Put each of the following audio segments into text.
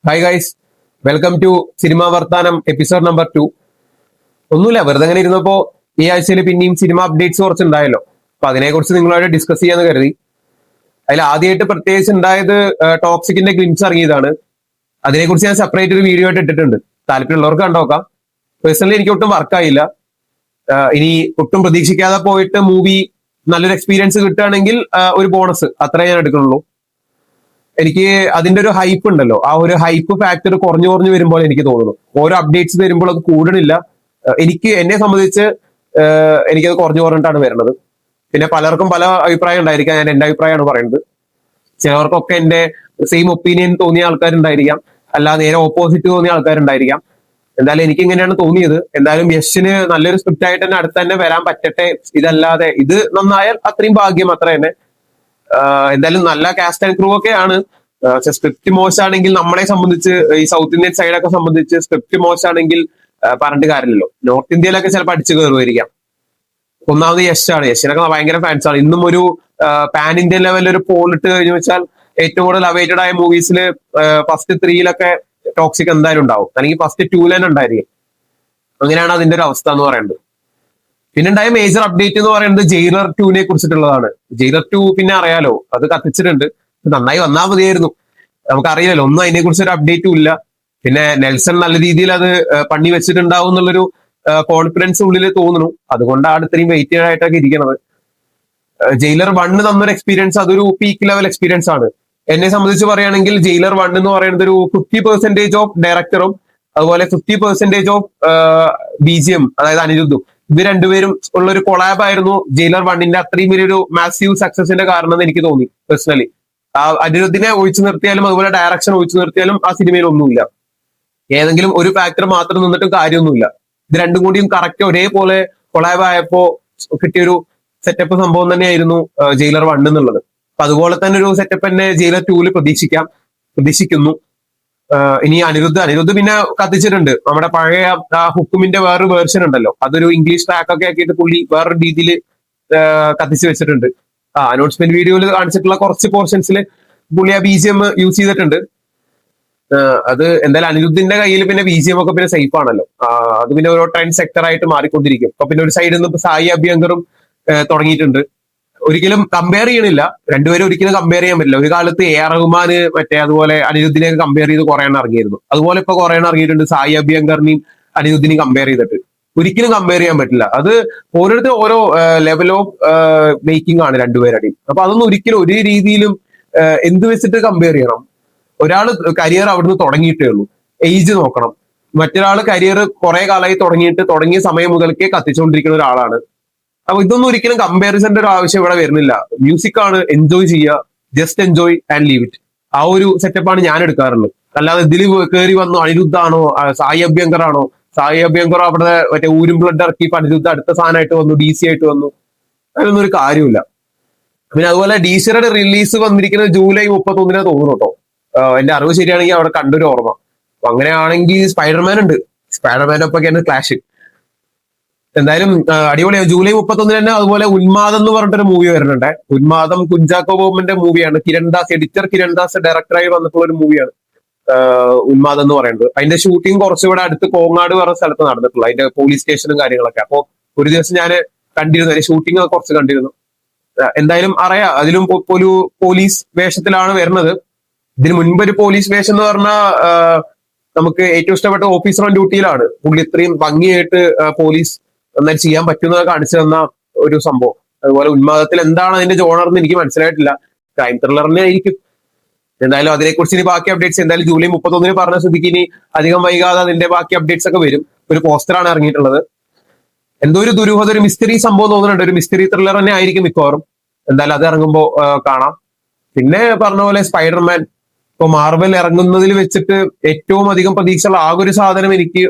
Hi guys, welcome to cinema വർത്താനം episode number 2. ഒന്നുമില്ല, വെറുതെ അങ്ങനെ ഇരുന്നപ്പോ ഈ ആഴ്ചയിൽ പിന്നെയും സിനിമ അപ്ഡേറ്റ്സ് കുറച്ചുണ്ടായല്ലോ. അപ്പൊ അതിനെക്കുറിച്ച് നിങ്ങളോട് ഡിസ്കസ് ചെയ്യാന്ന് കരുതി. അതിൽ ആദ്യമായിട്ട് പ്രത്യേകിച്ച് ഉണ്ടായത് ടോക്സിക്കിന്റെ ഗ്ലിംസ് ഇറങ്ങിയതാണ്. അതിനെക്കുറിച്ച് ഞാൻ സെപ്പറേറ്റ് ഒരു വീഡിയോ ആയിട്ട് ഇട്ടിട്ടുണ്ട്. താല്പര്യമുള്ളവർക്ക് കണ്ടോക്കാം. പേഴ്സണലി എനിക്ക് ഒട്ടും വർക്കായില്ല. ഇനി ഒട്ടും പ്രതീക്ഷിക്കാതെ പോയിട്ട് മൂവി നല്ലൊരു എക്സ്പീരിയൻസ് കിട്ടുകയാണെങ്കിൽ ഒരു ബോണസ്, അത്രേ ഞാൻ എടുക്കുന്നുള്ളൂ. എനിക്ക് അതിന്റെ ഒരു ഹൈപ്പ് ഉണ്ടല്ലോ, ആ ഒരു ഹൈപ്പ് ഫാക്ടർ കുറഞ്ഞു കുറഞ്ഞു വരുമ്പോൾ എനിക്ക് തോന്നുന്നു ഓരോ അപ്ഡേറ്റ്സ് വരുമ്പോൾ അത് കൂടണില്ല. എനിക്ക് എന്നെ സംബന്ധിച്ച് എനിക്കത് കുറഞ്ഞു കുറഞ്ഞിട്ടാണ് വരുന്നത്. പിന്നെ പലർക്കും പല അഭിപ്രായം ഉണ്ടായിരിക്കാം. ഞാൻ എന്റെ അഭിപ്രായമാണ് പറയുന്നത്. ചിലവർക്കൊക്കെ എന്റെ സെയിം ഒപ്പീനിയൻ തോന്നിയ ആൾക്കാരുണ്ടായിരിക്കാം, അല്ല നേരെ ഓപ്പോസിറ്റ് തോന്നിയ ആൾക്കാരുണ്ടായിരിക്കാം. എന്തായാലും എനിക്ക് ഇങ്ങനെയാണ് തോന്നിയത്. എന്തായാലും യശിന് നല്ലൊരു സ്ക്രിപ്റ്റ് ആയിട്ട് തന്നെ അടുത്ത് തന്നെ വരാൻ പറ്റട്ടെ. ഇതല്ലാതെ ഇത് നന്നായാൽ അത്രയും ഭാഗ്യം, അത്ര തന്നെ. എന്തായാലും നല്ല കാസ്റ്റ് ആൻഡ് ക്രൂ ഒക്കെ ആണ്. സ്ക്രിപ്റ്റ് മോശമാണെങ്കിൽ നമ്മളെ സംബന്ധിച്ച്, ഈ സൗത്ത് ഇന്ത്യൻ സൈഡൊക്കെ സംബന്ധിച്ച് സ്ക്രിപ്റ്റ് മോശമാണെങ്കിൽ പറഞ്ഞിട്ട് കാര്യമില്ലല്ലോ. നോർത്ത് ഇന്ത്യയിലൊക്കെ ചിലപ്പോൾ അടിച്ചു കയറുമായിരിക്കാം. ഒന്നാമത് യശാണ്, യശിനൊക്കെ ഭയങ്കര ഫാൻസ് ആണ്. ഇന്നും ഒരു പാൻ ഇന്ത്യൻ ലെവലിൽ ഒരു പോൾ ഇട്ട് കഴിഞ്ഞു വെച്ചാൽ ഏറ്റവും കൂടുതൽ അവൈറ്റഡ് ആയ മൂവീസിൽ ഫസ്റ്റ് 3-ലൊക്കെ ടോക്സിക് എന്തായാലും ഉണ്ടാവും, അല്ലെങ്കിൽ ഫസ്റ്റ് 2 തന്നെ ഉണ്ടായിരിക്കും. അങ്ങനെയാണ് അതിന്റെ ഒരു അവസ്ഥ എന്ന് പറയുന്നത്. പിന്നെ ഉണ്ടായ മേജർ അപ്ഡേറ്റ് എന്ന് പറയുന്നത് ജയിലർ 2-നെ കുറിച്ചിട്ടുള്ളതാണ്. ജയിലർ 2 പിന്നെ അറിയാലോ, അത് കത്തിച്ചിട്ടുണ്ട്. നന്നായി വന്നാൽ മതിയായിരുന്നു. നമുക്കറിയാലോ, ഒന്നും അതിനെ കുറിച്ച് ഒരു അപ്ഡേറ്റും ഇല്ല. പിന്നെ നെൽസൺ നല്ല രീതിയിൽ അത് പണി വെച്ചിട്ടുണ്ടാവും എന്നുള്ളൊരു കോൺഫിഡൻസ് ഉള്ളിൽ തോന്നുന്നു. അതുകൊണ്ടാണ് ഇത്രയും വെയിറ്റഡ് ആയിട്ടൊക്കെ ഇരിക്കുന്നത്. ജയിലർ 1 തന്നൊരു എക്സ്പീരിയൻസ് അതൊരു പീക്ക് ലെവൽ എക്സ്പീരിയൻസ് ആണ്. എന്നെ സംബന്ധിച്ച് പറയുകയാണെങ്കിൽ ജയിലർ 1 എന്ന് പറയുന്നത് ഒരു 50% ഓഫ് ഡയറക്ടറും അതുപോലെ 50% ഓഫ് BGM, അതായത് അനിരുദ്ധും, ഇത് രണ്ടുപേരും ഉള്ള ഒരു കൊളാബ് ആയിരുന്നു ജയിലർ 1-ന്റെ അത്രയും വലിയൊരു മാസീവ് സക്സസിന്റെ കാരണം എന്ന് എനിക്ക് തോന്നി പേഴ്സണലി. ആ അനിരുദ്ധിനെ ഒഴിച്ചു നിർത്തിയാലും അതുപോലെ ഡയറക്ഷൻ ഒഴിച്ചു നിർത്തിയാലും ആ സിനിമയിൽ ഒന്നുമില്ല. ഏതെങ്കിലും ഒരു ഫാക്ടർ മാത്രം നിന്നിട്ടും കാര്യമൊന്നുമില്ല. ഇത് രണ്ടും കൂടിയും കറക്റ്റ് ഒരേപോലെ കൊളാബ് ആയപ്പോ കിട്ടിയൊരു സെറ്റപ്പ് സംഭവം തന്നെയായിരുന്നു ജയിലർ 1 എന്നുള്ളത്. അപ്പൊ അതുപോലെ തന്നെ ഒരു സെറ്റപ്പ് തന്നെ ജയിലർ 2-ല് പ്രതീക്ഷിക്കുന്നു. ഇനി അനിരുദ്ധ് പിന്നെ കത്തിച്ചിട്ടുണ്ട്. നമ്മുടെ പഴയ ഹുക്കുമിന്റെ വേറൊരു വേർഷൻ ഉണ്ടല്ലോ, അതൊരു ഇംഗ്ലീഷ് ട്രാക്ക് ഒക്കെ ആക്കിയിട്ട് പുള്ളി വേറൊരു രീതിയിൽ കത്തിച്ച് വെച്ചിട്ടുണ്ട്. അനൗൺസ്മെന്റ് വീഡിയോയിൽ കാണിച്ചിട്ടുള്ള കുറച്ച് പോർഷൻസിൽ പുള്ളി ആ BGM യൂസ് ചെയ്തിട്ടുണ്ട്. അത് എന്തായാലും അനിരുദ്ധിന്റെ കയ്യിൽ പിന്നെ BGM ഒക്കെ പിന്നെ സേഫ് ആണല്ലോ. അത് പിന്നെ ഓരോ ട്രെൻഡ് സെക്ടർ ആയിട്ട് മാറിക്കൊണ്ടിരിക്കും. അപ്പൊ പിന്നെ ഒരു സൈഡിൽ നിന്ന് സായി അഭ്യങ്കറും തുടങ്ങിയിട്ടുണ്ട്. ഒരിക്കലും കമ്പയർ ചെയ്യണില്ല, രണ്ടുപേരും ഒരിക്കലും കമ്പയർ ചെയ്യാൻ പറ്റില്ല. ഒരു കാലത്ത് AR റഹ്മാന് മറ്റേ അതുപോലെ അനിരുദ്ധിനെയൊക്കെ കമ്പയർ ചെയ്ത് കുറെ എണ്ണം ഇറങ്ങിയിരുന്നു. അതുപോലെ ഇപ്പൊ കുറെ എണ്ണം ഇറങ്ങിയിട്ടുണ്ട് സായി അഭ്യങ്കറിനെയും അനിരുദ്ധിനെയും കമ്പയർ ചെയ്തിട്ട്. ഒരിക്കലും കമ്പയർ ചെയ്യാൻ പറ്റില്ല. അത് ഓരോരുത്തർ ഓരോ ലെവൽ ഓഫ് മേക്കിംഗ് ആണ് രണ്ടുപേരുടെയും. അപ്പൊ അതൊന്നും ഒരിക്കലും ഒരു രീതിയിലും എന്ത് വെച്ചിട്ട് കമ്പയർ ചെയ്യണം? ഒരാൾ കരിയർ അവിടുന്ന് തുടങ്ങിയിട്ടേ ഉള്ളൂ, ഏജ് നോക്കണം. മറ്റൊരാൾ കരിയർ കുറെ കാലമായി തുടങ്ങിയ സമയം മുതൽക്കേ കത്തിച്ചുകൊണ്ടിരിക്കുന്ന ഒരാളാണ്. അപ്പൊ ഇതൊന്നും ഒരിക്കലും കമ്പാരിസന്റെ ഒരു ആവശ്യം ഇവിടെ വരുന്നില്ല. മ്യൂസിക് ആണ്, എൻജോയ് ചെയ്യുക, just enjoy and leave it. ആ ഒരു സെറ്റപ്പാണ് ഞാൻ എടുക്കാറുള്ളത്. അല്ലാതെ ഇതിൽ കയറി വന്നു അനിരുദ്ധാണോ സായി അഭ്യങ്കർ ആണോ, സായി അഭ്യങ്കർ അവിടെ മറ്റേ ഊരും ബ്ലഡ് ഇറക്കി അനിരുദ്ധ അടുത്ത സാധനമായിട്ട് വന്നു, DC ആയിട്ട് വന്നു, അതിനൊന്നും ഒരു കാര്യമില്ല. പിന്നെ അതുപോലെ DCയുടെ റിലീസ് വന്നിരിക്കുന്നത് ജൂലൈ 31 തോന്നുന്നു കേട്ടോ. എന്റെ അറിവ് ശരിയാണെങ്കിൽ അവിടെ കണ്ടൊരു ഓർമ്മ. അപ്പൊ അങ്ങനെയാണെങ്കിൽ സ്പൈഡർമാൻ ഉണ്ട്, സ്പൈഡർമാൻ്റെ ഒപ്പൊക്കെയാണ് ക്ലാഷ്. എന്തായാലും അടിപൊളിയാണ്. ജൂലൈ 31 തന്നെ അതുപോലെ ഉന്മാദം എന്ന് പറഞ്ഞിട്ടൊരു മൂവി വരുന്നുണ്ട്. ഉന്മാദം കുഞ്ചാക്കോ ബോബന്റെ മൂവിയാണ്. എഡിറ്റർ കിരൺ ദാസ് ഡയറക്ടറായി വന്നിട്ടുള്ള ഒരു മൂവിയാണ് ഉന്മാദം എന്ന് പറയുന്നത്. അതിന്റെ ഷൂട്ടിംഗ് കുറച്ചുകൂടെ അടുത്ത് കോങ്ങാട് പറഞ്ഞ സ്ഥലത്ത് നടന്നിട്ടുള്ള, അതിന്റെ പോലീസ് സ്റ്റേഷനും കാര്യങ്ങളൊക്കെ. അപ്പൊ ഒരു ദിവസം ഞാൻ കണ്ടിരുന്നു, അതിന്റെ ഷൂട്ടിംഗ് കുറച്ച് കണ്ടിരുന്നു. എന്തായാലും അറിയാം, അതിലും ഒരു പോലീസ് വേഷത്തിലാണ് വരുന്നത്. ഇതിന് മുൻപ് ഒരു പോലീസ് വേഷം എന്ന് പറഞ്ഞാൽ നമുക്ക് ഏറ്റവും ഇഷ്ടപ്പെട്ട ഓഫീസർ ഓൺ ഡ്യൂട്ടിയിലാണ്. പുള്ളി ഇത്രയും ഭംഗിയായിട്ട് പോലീസ് എന്നാൽ ചെയ്യാൻ പറ്റുന്നത് കാണിച്ചു തന്ന ഒരു സംഭവം. അതുപോലെ ഉന്മാദത്തിൽ എന്താണ് അതിന്റെ ജോണർ എന്ന് എനിക്ക് മനസ്സിലായിട്ടില്ല. ക്രൈം ത്രില്ലറിനെ ആയിരിക്കും. എന്തായാലും അതിനെക്കുറിച്ച് ഇനി ബാക്കി അപ്ഡേറ്റ്സ് എന്തായാലും ജൂലൈ 31 പറഞ്ഞ സ്ഥിതിക്ക് ഇനി അധികം വൈകാതെ അതിന്റെ ബാക്കി അപ്ഡേറ്റ്സ് ഒക്കെ വരും. ഒരു പോസ്റ്ററാണ് ഇറങ്ങിയിട്ടുള്ളത്. എന്തോ ഒരു ദുരൂഹത, ഒരു മിസ്റ്ററി സംഭവം തോന്നുന്നുണ്ട്. ഒരു മിസ്റ്ററി ത്രില്ലർ തന്നെ ആയിരിക്കും മിക്കവാറും. എന്തായാലും അത് ഇറങ്ങുമ്പോൾ കാണാം. പിന്നെ പറഞ്ഞ പോലെ സ്പൈഡർമാൻ, ഇപ്പൊ മാർവൽ ഇറങ്ങുന്നതിൽ വെച്ചിട്ട് ഏറ്റവും അധികം പ്രതീക്ഷയുള്ള ആകെ ഒരു സാധനം എനിക്ക്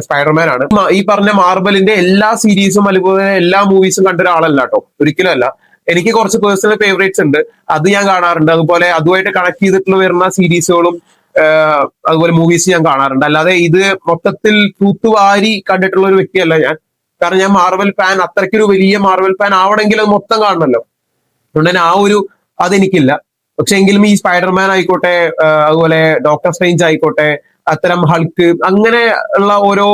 സ്പൈഡർമാൻ ആണ്. ഈ പറഞ്ഞ മാർവലിന്റെ എല്ലാ സീരീസും അതുപോലെ എല്ലാ മൂവീസും കണ്ട ഒരാളല്ല കേട്ടോ, ഒരിക്കലും അല്ല. എനിക്ക് കുറച്ച് പേഴ്സണൽ ഫേവറേറ്റ്സ് ഉണ്ട്, അത് ഞാൻ കാണാറുണ്ട്. അതുപോലെ അതുമായിട്ട് കണക്ട് ചെയ്തിട്ടുള്ള വരുന്ന സീരീസുകളും അതുപോലെ മൂവീസ് ഞാൻ കാണാറുണ്ട്. അല്ലാതെ ഇത് മൊത്തത്തിൽ തൂത്തുവാരി കണ്ടിട്ടുള്ള ഒരു വ്യക്തിയല്ല ഞാൻ. കാരണം ഞാൻ മാർവൽ ഫാൻ, അത്രയ്ക്കൊരു വലിയ മാർവൽ ഫാൻ ആവണമെങ്കിൽ അത് മൊത്തം കാണണമല്ലോ. അതുകൊണ്ട് തന്നെ ആ ഒരു അതെനിക്കില്ല. പക്ഷെ എങ്കിലും ഈ സ്പൈഡർമാൻ ആയിക്കോട്ടെ, അതുപോലെ ഡോക്ടർ സ്ട്രേഞ്ച് ആയിക്കോട്ടെ, അത്തരം ഹൾക്ക് അങ്ങനെ ഉള്ള ഓരോ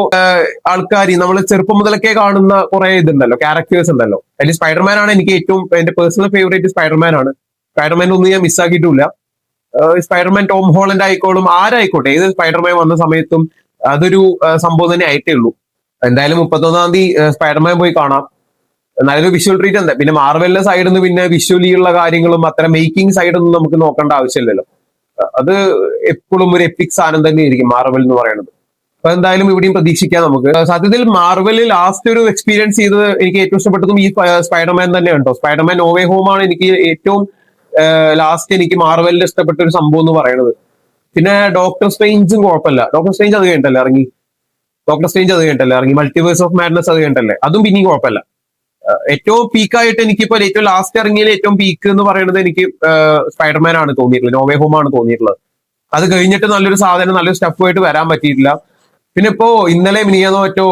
ആൾക്കാർ നമ്മൾ ചെറുപ്പം മുതലൊക്കെ കാണുന്ന കുറെ ഇതുണ്ടല്ലോ, ക്യാരക്ടേഴ്സ് ഉണ്ടല്ലോ. അതിൽ സ്പൈഡർമാൻ ആണ് എനിക്ക് ഏറ്റവും എന്റെ പേഴ്സണൽ ഫേവറേറ്റ്. സ്പൈഡർമാൻ ആണ്. സ്പൈഡർമാൻ ഒന്നും ഞാൻ മിസ്സാക്കിയിട്ടില്ല. സ്പൈഡർമാൻ ടോം ഹോളണ്ട് ആയിക്കോളും, ആരായിക്കോട്ടെ, ഏത് സ്പൈഡർമാൻ വന്ന സമയത്തും അതൊരു സംഭവം തന്നെ ആയിട്ടേ ഉള്ളൂ. എന്തായാലും 31-ാം തീയതി സ്പൈഡർമാൻ പോയി കാണാം. നല്ലൊരു വിഷ്വൽ ട്രീറ്റ് എന്താ. പിന്നെ മാർവലിന്റെ സൈഡിൽ നിന്ന് പിന്നെ വിഷ്വലി ഉള്ള കാര്യങ്ങളും അത്തരം മേക്കിംഗ് സൈഡൊന്നും നമുക്ക് നോക്കേണ്ട ആവശ്യമില്ലല്ലോ. അത് എപ്പോഴും ഒരു എപ്പിക് സാധനം തന്നെയായിരിക്കും മാർവൽ എന്ന് പറയുന്നത്. അപ്പൊ എന്തായാലും ഇവിടെയും പ്രതീക്ഷിക്കാം നമുക്ക്. സത്യത്തിൽ മാർവലിൽ ലാസ്റ്റ് ഒരു എക്സ്പീരിയൻസ് ചെയ്തത് എനിക്ക് ഏറ്റവും ഇഷ്ടപ്പെട്ടതും ഈ സ്പൈഡർമാൻ തന്നെയാണ് കേട്ടോ. സ്പൈഡർമാൻ നോവേ ഹോം ആണ് എനിക്ക് ഏറ്റവും ലാസ്റ്റ് എനിക്ക് മാർവലിൽ ഇഷ്ടപ്പെട്ട ഒരു സംഭവം എന്ന് പറയുന്നത്. പിന്നെ ഡോക്ടർ സ്ട്രേഞ്ചും കുഴപ്പമില്ല. ഡോക്ടർ സ്ട്രേഞ്ച് അത് കഴിഞ്ഞിട്ടല്ലേ ഇറങ്ങി. മൾട്ടിവേഴ്സ് ഓഫ് മാഡ്നസ് അത് കഴിഞ്ഞിട്ടല്ലേ, അതും പിന്നെയും കുഴപ്പമില്ല. ഏറ്റവും പീക്കായിട്ട് എനിക്കിപ്പോ ഏറ്റവും ലാസ്റ്റ് ഇറങ്ങിയതിൽ ഏറ്റവും പീക്ക് എന്ന് പറയുന്നത് എനിക്ക് സ്പൈഡർമാൻ ആണ് തോന്നിയിട്ടുള്ളത്, നോവേ ഹോം ആണ് തോന്നിയിട്ടുള്ളത്. അത് കഴിഞ്ഞിട്ട് നല്ലൊരു സാധനം, നല്ലൊരു സ്റ്റഫുമായിട്ട് വരാൻ പറ്റിയിട്ടില്ല. പിന്നെ ഇപ്പോ ഇന്നലെ മിനിയാന്നോ മറ്റോ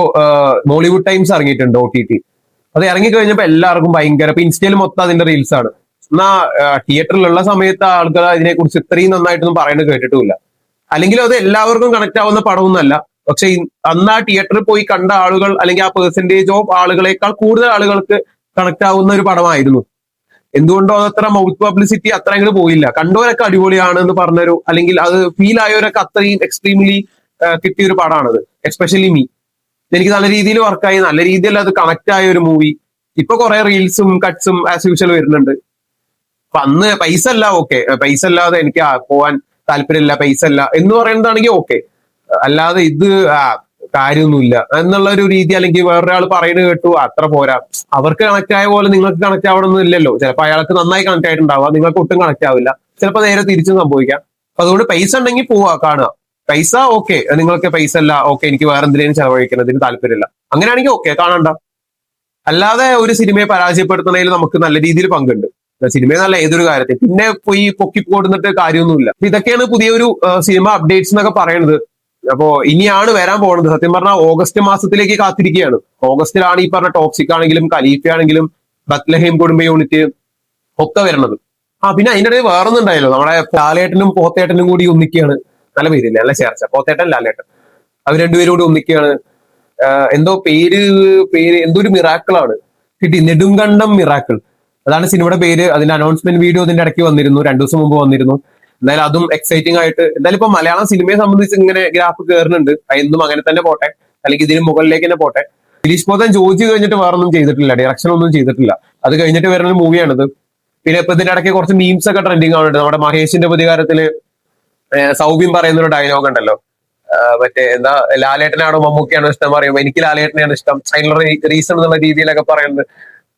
മോളിവുഡ് ടൈംസ് ഇറങ്ങിയിട്ടുണ്ട് OTT. അത് ഇറങ്ങി കഴിഞ്ഞപ്പോ എല്ലാവർക്കും ഭയങ്കര, ഇപ്പൊ ഇൻസ്റ്റയിൽ മൊത്തം അതിന്റെ റീൽസ് ആണ്. എന്നാ തിയേറ്ററിലുള്ള സമയത്ത് ആൾക്കാർ അതിനെ കുറിച്ച് ഇത്രയും നന്നായിട്ടൊന്നും പറയുന്നത് കേട്ടിട്ടുമില്ല. അല്ലെങ്കിൽ അത് എല്ലാവർക്കും കണക്ട് ആവുന്ന പടമൊന്നുമല്ല. പക്ഷെ അന്ന് ആ തിയേറ്ററിൽ പോയി കണ്ട ആളുകൾ, അല്ലെങ്കിൽ ആ പെർസെന്റേജ് ഓഫ് ആളുകളെക്കാൾ കൂടുതൽ ആളുകൾക്ക് കണക്ട് ആവുന്ന ഒരു പടമായിരുന്നു. എന്തുകൊണ്ടോ അതത്ര മൗത്ത് പബ്ലിസിറ്റി അത്ര അങ്ങോട്ട് പോയില്ല. കണ്ടവരൊക്കെ അടിപൊളിയാണ് എന്ന് പറഞ്ഞൊരു, അല്ലെങ്കിൽ അത് ഫീൽ ആയവരൊക്കെ അത്രയും എക്സ്ട്രീംലി കിട്ടിയ ഒരു പടമാണത്. എസ്പെഷ്യലി മീ, എനിക്ക് നല്ല രീതിയിൽ വർക്കായി, നല്ല രീതിയിൽ അത് കണക്ട് ആയ ഒരു മൂവി. ഇപ്പൊ കുറെ റീൽസും കട്ട്സും ആസ് യൂഷ്വൽ വരുന്നുണ്ട്. അപ്പൊ അന്ന് പൈസ അല്ല, ഓക്കെ, പൈസ അല്ലാതെ എനിക്ക് പോവാൻ താല്പര്യമില്ല, പൈസ അല്ല എന്ന് പറയുന്നതാണെങ്കിൽ ഓക്കെ. അല്ലാതെ ഇത് കാര്യമൊന്നുമില്ല എന്നുള്ള ഒരു രീതി, അല്ലെങ്കിൽ വേറൊരാൾ പറയുന്നത് കേട്ടു അത്ര പോരാ, അവർക്ക് കണക്ട് ആയ പോലെ നിങ്ങൾക്ക് കണക്ട് ആവണമെന്നും ഇല്ലല്ലോ. ചിലപ്പോൾ അയാൾക്ക് നന്നായി കണക്ട് ആയിട്ടുണ്ടാവുക, നിങ്ങൾക്ക് ഒട്ടും കണക്ട് ആവില്ല. ചിലപ്പോൾ നേരെ തിരിച്ചും സംഭവിക്കാം. അപ്പൊ അതുകൊണ്ട് പൈസ ഉണ്ടെങ്കിൽ പോവാ കാണുക. പൈസ ഓക്കെ, നിങ്ങൾക്ക് പൈസ അല്ല ഓക്കെ, എനിക്ക് വേറെ എന്തിനേലും ചെലവഴിക്കുന്നതിന് താല്പര്യമില്ല, അങ്ങനെയാണെങ്കിൽ ഓക്കെ കാണണ്ട. അല്ലാതെ ഒരു സിനിമയെ പരാജയപ്പെടുത്തുന്നതിൽ നമുക്ക് നല്ല രീതിയിൽ പങ്കുണ്ട്. സിനിമയെന്നല്ല, ഏതൊരു കാര്യത്തിൽ പിന്നെ പോയി പൊക്കി കൊടുത്തിട്ട് കാര്യമൊന്നുമില്ല. ഇതൊക്കെയാണ് പുതിയൊരു സിനിമ അപ്ഡേറ്റ്സ് എന്നൊക്കെ പറയുന്നത്. അപ്പോ ഇനിയാണ് വരാൻ പോകുന്നത്. സത്യം പറഞ്ഞാൽ ഓഗസ്റ്റ് മാസത്തിലേക്ക് കാത്തിരിക്കുകയാണ്. ഓഗസ്റ്റിലാണ് ഈ പറഞ്ഞ ടോക്സിക് ആണെങ്കിലും ഖലീഫ ആണെങ്കിലും ബത്ലഹേം കുടുംബ യൂണിറ്റ് ഒക്കെ വരുന്നത്. പിന്നെ അതിന്റെ ഇടയിൽ വേറൊന്നുണ്ടായല്ലോ, നമ്മുടെ ലാലേട്ടനും പോത്തേട്ടനും കൂടി ഒന്നിക്കുകയാണ്. നല്ല പേരില്ലേ, നല്ല ചേർച്ച, പോത്തേട്ടൻ ലാലേട്ടൻ, അവർ രണ്ടുപേരും കൂടി ഒന്നിക്കുകയാണ്. എന്തോ പേര് എന്തോ ഒരു മിറാക്കിളാണ് കിട്ടി, നെടുങ്കണ്ടം മിറാക്കിൾ, അതാണ് സിനിമയുടെ പേര്. അതിന്റെ അനൗൺസ്മെന്റ് വീഡിയോ ഇതിന്റെ ഇടയ്ക്ക് വന്നിരുന്നു, 2 ദിവസം മുമ്പ് വന്നിരുന്നു. എന്തായാലും അതും എക്സൈറ്റിംഗ് ആയിട്ട്. എന്തായാലും ഇപ്പൊ മലയാളം സിനിമയെ സംബന്ധിച്ച് ഇങ്ങനെ ഗ്രാഫ് കയറുന്നുണ്ട്. എന്നും അങ്ങനെ തന്നെ പോട്ടെ, അല്ലെങ്കിൽ ഇതിന് മുകളിലേക്ക് തന്നെ പോട്ടെ. ദിലീഷ് പോത്തൻ ജോജി കഴിഞ്ഞിട്ട് വേറൊന്നും ചെയ്തിട്ടില്ല, ഡയറക്ഷൻ ഒന്നും ചെയ്തിട്ടില്ല. അത് കഴിഞ്ഞിട്ട് വരുന്ന ഒരു മൂവിയാണിത്. പിന്നെ ഇപ്പൊ ഇതിന്റെ ഇടയ്ക്ക് കുറച്ച് മീംസ് ഒക്കെ ട്രെൻഡിങ് ആവുന്നുണ്ട്. നമ്മുടെ മഹേഷിന്റെ പ്രതികാരത്തില് സൗബിൻ പറയുന്ന ഒരു ഡയലോഗ് ഉണ്ടല്ലോ, മറ്റേ എന്താ, ലാലേട്ടനാണോ മമ്മൂക്കിയാണോ ഇഷ്ടം പറയുമ്പോൾ എനിക്ക് ലാലേട്ടനെയാണ് ഇഷ്ടം, അതിനുള്ള റീസൺ എന്നുള്ള രീതിയിലൊക്കെ പറയുന്നത്.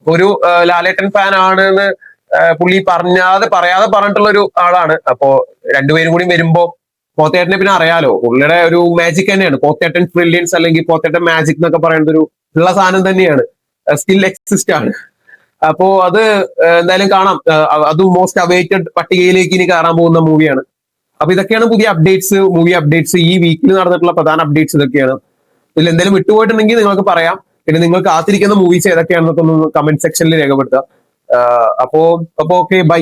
ഒരു ലാലേട്ടൻ ഫാൻ ആണെന്ന് പുള്ളി പറയാതെ പറഞ്ഞിട്ടുള്ള ഒരു ആളാണ്. അപ്പോ രണ്ടുപേരും കൂടി വരുമ്പോ പോത്തേട്ടനെ പിന്നെ അറിയാലോ, പുള്ളിയുടെ ഒരു മാജിക് തന്നെയാണ് പോത്തേട്ടൻ ബ്രില്യൻസ്, അല്ലെങ്കിൽ പോത്തേട്ടൻ മാജിക് എന്നൊക്കെ പറയുന്ന ഒരു ഉള്ള സാധനം തന്നെയാണ്, സ്റ്റിൽ എക്സിസ്റ്റ് ആണ്. അപ്പോ അത് എന്തായാലും കാണാം. അതും മോസ്റ്റ് അവൈറ്റഡ് പട്ടികയിലേക്ക് ഇനി കയറാൻ പോകുന്ന മൂവിയാണ്. അപ്പൊ ഇതൊക്കെയാണ് പുതിയ അപ്ഡേറ്റ്സ്, മൂവി അപ്ഡേറ്റ്സ്, ഈ വീക്കിൽ നടന്നിട്ടുള്ള പ്രധാന അപ്ഡേറ്റ്സ് ഇതൊക്കെയാണ്. ഇതിൽ എന്തെങ്കിലും വിട്ടുപോയിട്ടുണ്ടെങ്കിൽ നിങ്ങൾക്ക് പറയാം. പിന്നെ നിങ്ങൾ കാത്തിരിക്കുന്ന മൂവീസ് ഏതൊക്കെയാണെന്നൊക്കെ ഒന്ന് കമന്റ് സെക്ഷനിൽ രേഖപ്പെടുത്തുക. അപ്പോ ഓക്കെ, ബൈ.